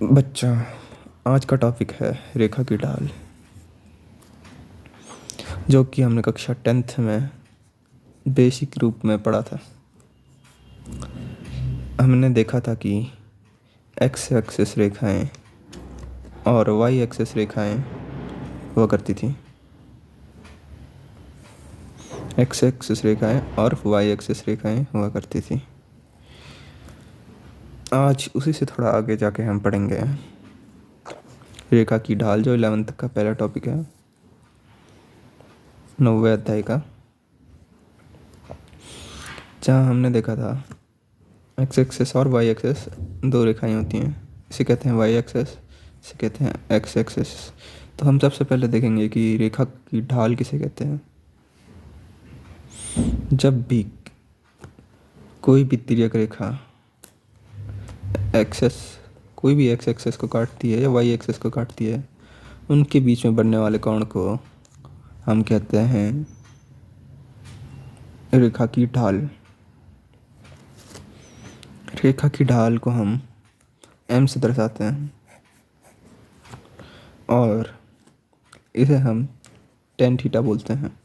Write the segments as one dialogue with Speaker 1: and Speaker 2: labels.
Speaker 1: बच्चा, आज का टॉपिक है रेखा की ढाल, जो कि हमने कक्षा 10th में बेसिक रूप में पढ़ा था। हमने देखा था कि एक्स एक्सिस रेखाएं और वाई एक्सिस रेखाएं हुआ करती थी। एक्स एक्सिस रेखाएं और वाई एक्सिस रेखाएं हुआ करती थी। आज उसी से थोड़ा आगे जाके हम पढ़ेंगे रेखा की ढाल, जो 11th का पहला टॉपिक है, 9वें अध्याय का, जहाँ हमने देखा था एक्स एक्सिस और वाई एक्सिस दो रेखाएं होती हैं। इसे कहते हैं वाई एक्सिस, इसे कहते हैं एक्स एक्सिस। तो हम सबसे पहले देखेंगे कि रेखा की ढाल किसे कहते हैं। जब भी कोई भी तिर्यक रेखा एक्सेस कोई भी एक्स एक्सिस को काटती है या वाई एक्सिस को काटती है, उनके बीच में बनने वाले कोण को हम कहते हैं रेखा की ढाल। रेखा की ढाल को हम एम से दर्शाते हैं और इसे हम टेन थीटा बोलते हैं।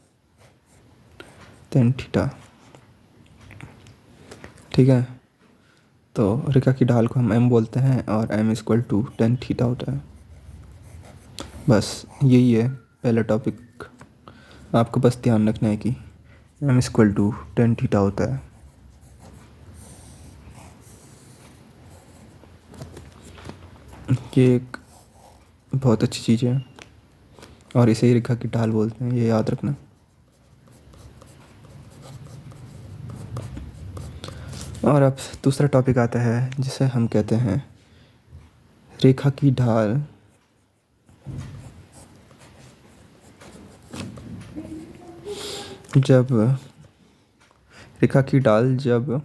Speaker 1: टेन थीटा, ठीक है। तो रेखा की ढाल को हम एम बोलते हैं और M equal to tan theta होता है। बस यही है पहला टॉपिक। आपको बस ध्यान रखना है कि M equal to tan theta होता है। ये एक बहुत अच्छी चीज़ है और इसे ही रेखा की ढाल बोलते हैं, ये याद रखना। और अब दूसरा टॉपिक आता है जिसे हम कहते हैं रेखा की ढाल जब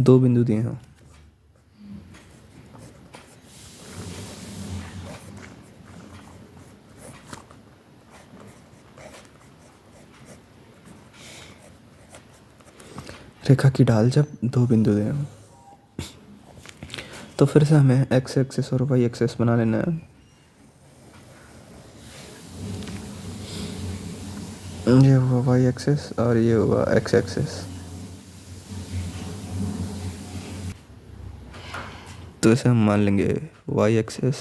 Speaker 1: दो बिंदु दिए हों। रेखा की ढाल जब दो बिंदु दिए हों, तो फिर से हमें एक्स एक्सिस और वाई एक्सिस बना लेना है। ये हुआ वाई एक्सिस और ये हुआ एक्स एक्सिस। तो इसे हम मान लेंगे वाई एक्सिस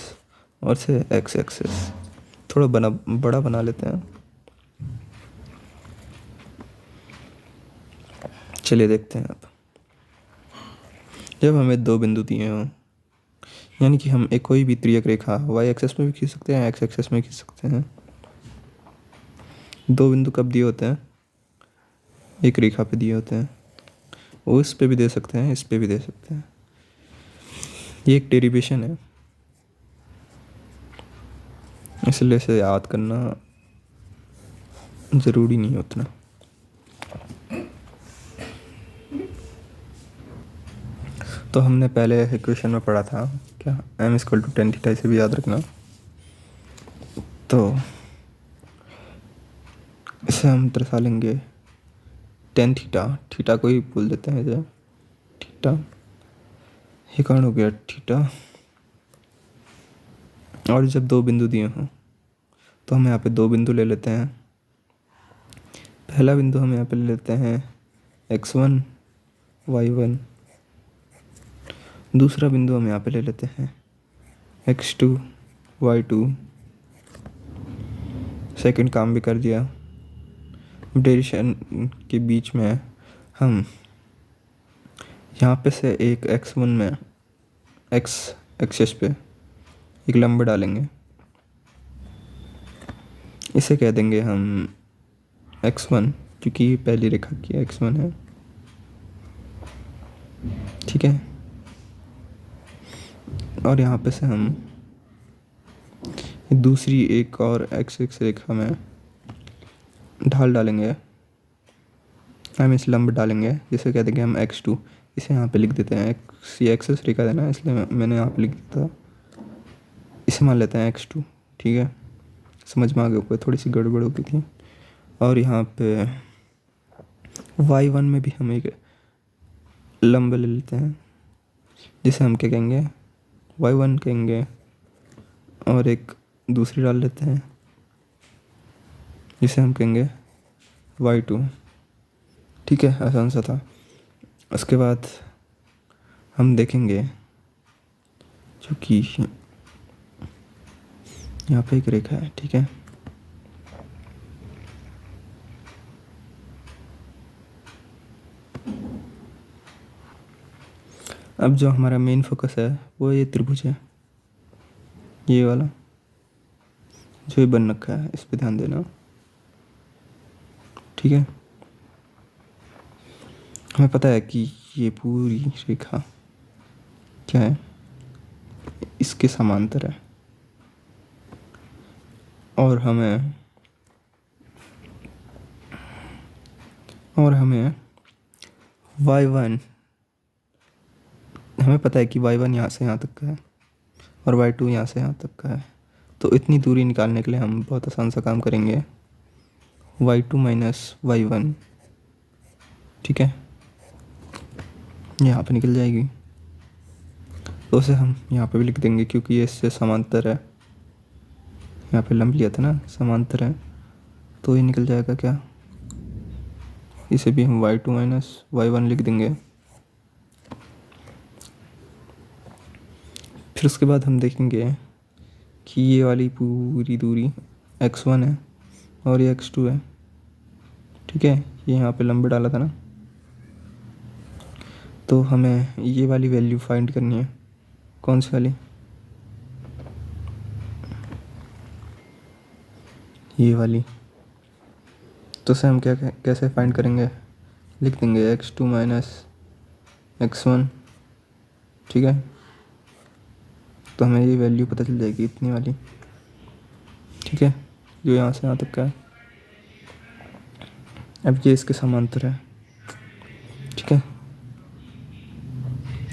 Speaker 1: और से एक्स एक्सिस। थोड़ा बड़ा बना लेते हैं। चलिए देखते हैं अब। जब हमें दो बिंदु दिए हों, यानी कि हम एक कोई भी तिर्यक रेखा वाई एक्सिस में भी खींच सकते हैं, एक्स एक्सिस में खींच सकते हैं। दो बिंदु कब दिए होते हैं? एक रेखा पे दिए होते हैं। वो इस पे भी दे सकते हैं, इस पे भी दे सकते हैं। ये एक डेरिवेशन है, इसलिए इसे याद करना ज़रूरी नहीं उतना। तो हमने पहले इक्वेशन में पढ़ा था क्या, M equal to tan theta, इसे भी याद रखना। तो इसे हम दर्शा लेंगे टेन थीटा, थीटा को ही बोल देते हैं इसे थीटा। ये कौन हो गया थीटा। और जब दो बिंदु दिए हों तो हम यहाँ पे दो बिंदु ले लेते हैं। पहला बिंदु हम यहाँ पे ले लेते हैं x1 y1। दूसरा बिंदु हम यहाँ पे ले लेते हैं x2 y2। सेकंड काम भी कर दिया। डेरिवेशन के बीच में हम यहाँ पे से एक x1 में x एक्सिस पे एक लंब डालेंगे। इसे कह देंगे हम x1, क्योंकि ये पहली रेखा की x1 है, ठीक है। और यहाँ पे से हम दूसरी एक और x एक्स रेखा में ढाल डालेंगे। हम इस लंब डालेंगे जिसे कह देंगे हम x2। इसे यहाँ पे लिख देते हैं, x ये एक्सिस रेखा देना, इसलिए मैंने यहाँ पे लिख दिया था। इसे मान लेते हैं x2, ठीक है। समझ में आ गया? कोई थोड़ी सी गड़बड़ हो गई थी। और यहाँ पे y1 में भी हम एक लंब ले लेते हैं जिसे हम क्या कहेंगे y1 कहेंगे और एक दूसरी डाल लेते हैं जिसे हम कहेंगे y2। ठीक है, आसान सा था। उसके बाद हम देखेंगे जो कि यहाँ पे एक रेखा है। ठीक है, अब जो हमारा मेन फोकस है वो ये त्रिभुज है, ये वाला जो ये बन रखा है, इस पे ध्यान देना। ठीक है, हमें पता है कि ये पूरी रेखा क्या है, इसके समांतर है और हमें y1, हमें पता है कि y1 यहाँ से यहाँ तक का है और y2 यहाँ से यहाँ तक का है। तो इतनी दूरी निकालने के लिए हम बहुत आसान सा काम करेंगे, y2 माइनस y1। ठीक है, यहाँ पे निकल जाएगी, तो उसे हम यहाँ पे भी लिख देंगे क्योंकि ये इससे समांतर है। यहाँ पे लंब लिया था ना, समांतर है, तो ये निकल जाएगा क्या, इसे भी हम y2 माइनस y1 लिख देंगे। फिर उसके बाद हम देखेंगे कि ये वाली पूरी दूरी x1 है और ये x2 है। ठीक है, ये यहाँ पे लंबे डाला था ना, तो हमें ये वाली वैल्यू फाइंड करनी है। कौन सी वाली, ये वाली। तो उसे हम क्या कैसे फाइंड करेंगे, लिख देंगे x2 माइनस x1। ठीक है, तो हमें ये वैल्यू पता चल जाएगी, इतनी वाली। ठीक है, जो यहाँ से यहाँ तक का है। अब ये इसके समांतर है। ठीक है,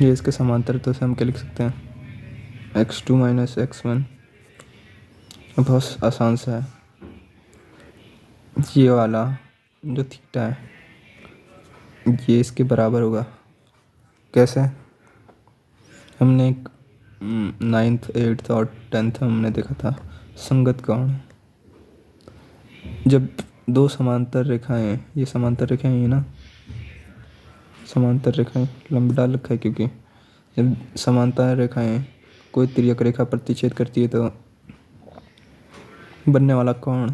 Speaker 1: ये इसके समांतर, तो इसे हम क्या लिख सकते हैं, x2 माइनस x1। अब बहुत आसान सा है, ये वाला जो थीटा है ये इसके बराबर होगा। कैसे, हमने एक 9th 8th और 10th हमने देखा था संगत कोण। जब दो समांतर रेखाएं, ये समांतर रेखाएं हैं ना, समांतर रेखाएं लंब डाल रखा है क्योंकि जब समांतर रेखाएं कोई तिर्यक रेखा प्रतिच्छेद करती है तो बनने वाला कोण,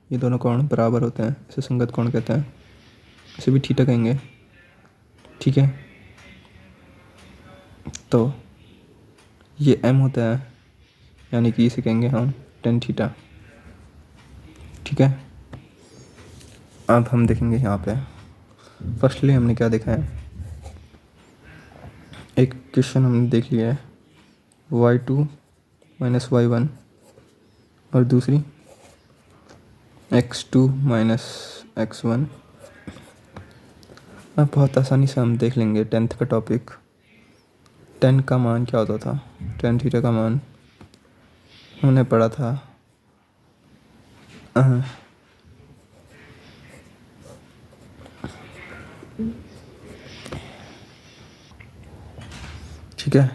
Speaker 1: ये दोनों कोण बराबर होते हैं, इसे संगत कोण कहते हैं, इसे भी थीटा कहेंगे। ठीक है, तो ये m होता है, यानी कि इसे कहेंगे हम tan थीटा। ठीक है, अब हम देखेंगे यहाँ पे फर्स्टली हमने क्या देखा है, एक क्वेश्चन हमने देख लिया है y2 माइनस y1 और दूसरी x2 माइनस x1। अब बहुत आसानी से हम देख लेंगे 10th का टॉपिक। tan का मान क्या होता था, tan थीटा का मान हमने पढ़ा था ठीक है,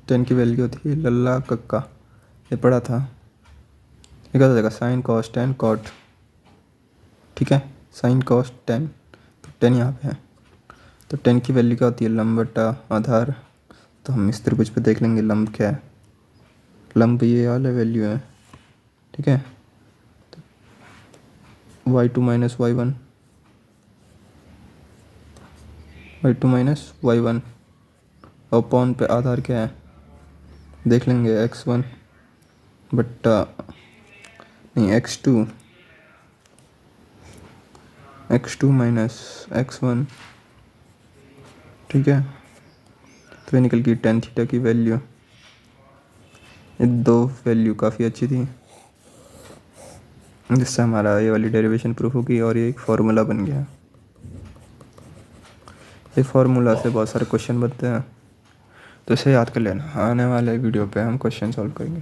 Speaker 1: tan की वैल्यू होती है लल्ला कक्का, ये पढ़ा था। ये क्या हो जाएगा, साइन कॉस टेन कॉट। ठीक है, साइन कॉस टेन, तो टेन यहाँ पे है, तो टेन की वैल्यू क्या होती है, लंब बटा आधार। तो हम इस त्रिभुज पे देख लेंगे लंब क्या है, लंब ये वाला वैल्यू है। ठीक है, तो y2 minus y1, y2 minus y1 और पॉन पे आधार क्या है देख लेंगे, x1 बट्टा नहीं x2 माइनस x1। ठीक है, तो ये निकल गई tan थीटा की वैल्यू। ये दो वैल्यू काफ़ी अच्छी थी, जिससे हमारा ये वाली डेरिवेशन प्रूफ होगी और ये एक फार्मूला बन गया। ये फार्मूला से बहुत सारे क्वेश्चन बनते हैं, तो इसे याद कर लेना, आने वाले वीडियो पे हम क्वेश्चन सॉल्व करेंगे।